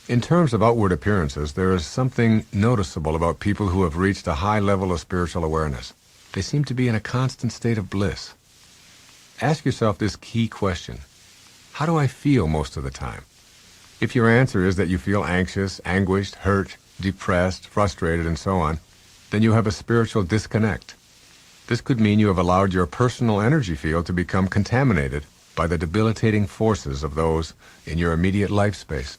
In terms of outward appearances, there is something noticeable about people who have reached a high level of spiritual awareness. They seem to be in a constant state of bliss. Ask yourself this key question: how do I feel most of the time? If your answer is that you feel anxious, anguished, hurt, depressed, frustrated, and so on, then you have a spiritual disconnect. This could mean you have allowed your personal energy field to become contaminated by the debilitating forces of those in your immediate life space.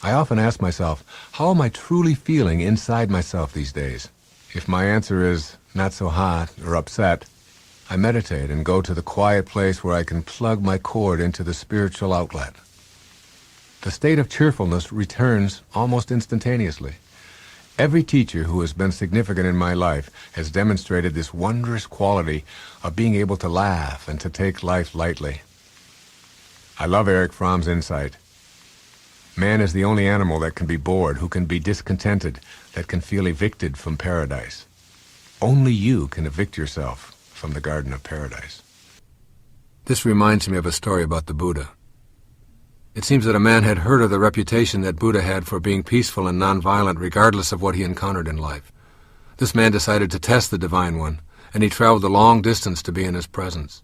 I often ask myself, how am I truly feeling inside myself these days? If my answer is not so hot or upset, I meditate and go to the quiet place where I can plug my cord into the spiritual outlet. The state of cheerfulness returns almost instantaneously. Every teacher who has been significant in my life has demonstrated this wondrous quality of being able to laugh and to take life lightly. I love Erich Fromm's insight. Man is the only animal that can be bored, who can be discontented, that can feel evicted from paradise. Only you can evict yourself from the Garden of Paradise. This reminds me of a story about the Buddha. It seems that a man had heard of the reputation that Buddha had for being peaceful and nonviolent regardless of what he encountered in life. This man decided to test the Divine One, and he traveled a long distance to be in his presence.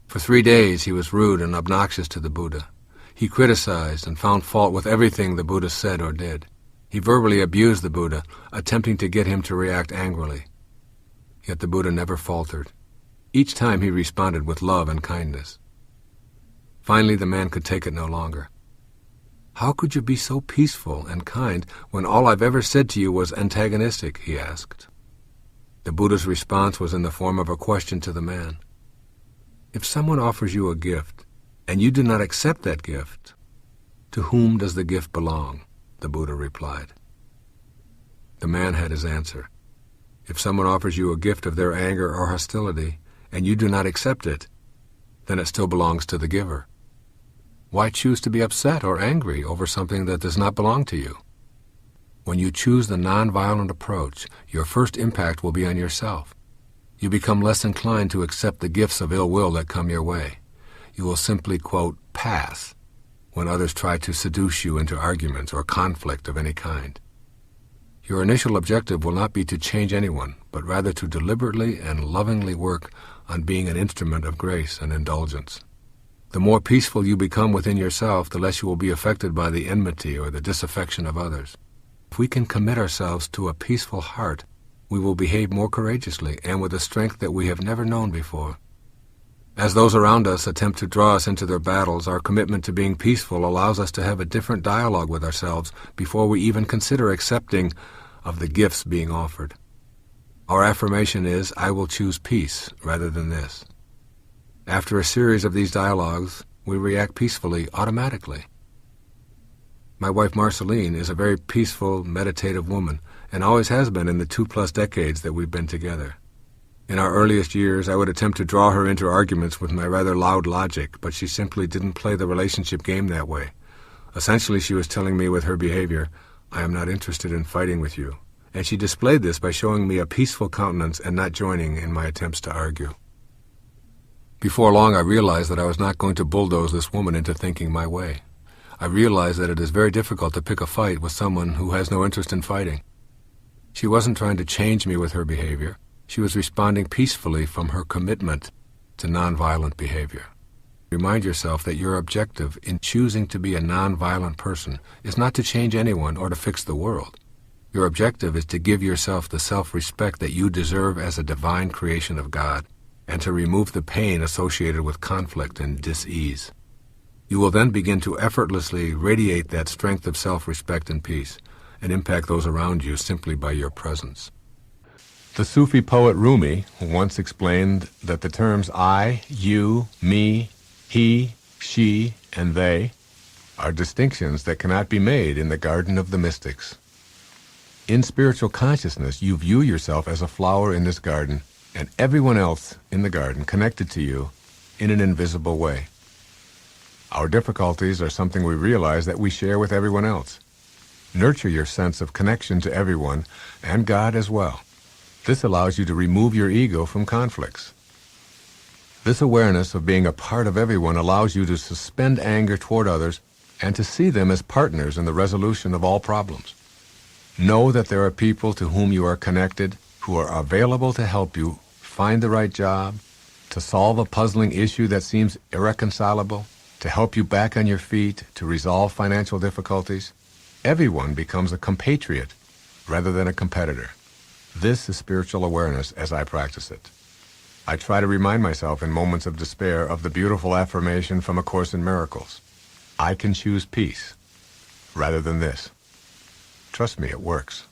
For 3 days he was rude and obnoxious to the Buddha. He criticized and found fault with everything the Buddha said or did. He verbally abused the Buddha, attempting to get him to react angrily. Yet the Buddha never faltered. Each time he responded with love and kindness. Finally, the man could take it no longer. "How could you be so peaceful and kind when all I've ever said to you was antagonistic?" he asked. The Buddha's response was in the form of a question to the man. "If someone offers you a gift, and you do not accept that gift, to whom does the gift belong?" the Buddha replied. The man had his answer. If someone offers you a gift of their anger or hostility, and you do not accept it, then it still belongs to the giver. Why choose to be upset or angry over something that does not belong to you? When you choose the nonviolent approach, your first impact will be on yourself. You become less inclined to accept the gifts of ill will that come your way. You will simply, quote, pass when others try to seduce you into arguments or conflict of any kind. Your initial objective will not be to change anyone, but rather to deliberately and lovingly work on being an instrument of grace and indulgence. The more peaceful you become within yourself, the less you will be affected by the enmity or the disaffection of others. If we can commit ourselves to a peaceful heart, we will behave more courageously and with a strength that we have never known before. As those around us attempt to draw us into their battles, our commitment to being peaceful allows us to have a different dialogue with ourselves before we even consider accepting of the gifts being offered. Our affirmation is, "I will choose peace rather than this." After a series of these dialogues, we react peacefully automatically. My wife Marceline is a very peaceful, meditative woman, and always has been in the 2+ decades that we've been together. In our earliest years, I would attempt to draw her into arguments with my rather loud logic, but she simply didn't play the relationship game that way. Essentially, she was telling me with her behavior, "I am not interested in fighting with you," and she displayed this by showing me a peaceful countenance and not joining in my attempts to argue. Before long, I realized that I was not going to bulldoze this woman into thinking my way. I realized that it is very difficult to pick a fight with someone who has no interest in fighting. She wasn't trying to change me with her behavior. She was responding peacefully from her commitment to nonviolent behavior. Remind yourself that your objective in choosing to be a nonviolent person is not to change anyone or to fix the world. Your objective is to give yourself the self-respect that you deserve as a divine creation of God, and to remove the pain associated with conflict and dis-ease. You will then begin to effortlessly radiate that strength of self-respect and peace, and impact those around you simply by your presence. The Sufi poet Rumi once explained that the terms I, you, me, he, she, and they are distinctions that cannot be made in the garden of the mystics. In spiritual consciousness, you view yourself as a flower in this garden, and everyone else in the garden connected to you in an invisible way. Our difficulties are something we realize that we share with everyone else. Nurture your sense of connection to everyone and God as well. This allows you to remove your ego from conflicts. This awareness of being a part of everyone allows you to suspend anger toward others and to see them as partners in the resolution of all problems. Know that there are people to whom you are connected who are available to help you find the right job, to solve a puzzling issue that seems irreconcilable, to help you back on your feet, to resolve financial difficulties. Everyone becomes a compatriot rather than a competitor. This is spiritual awareness as I practice it. I try to remind myself in moments of despair of the beautiful affirmation from A Course in Miracles. I can choose peace rather than this. Trust me, it works.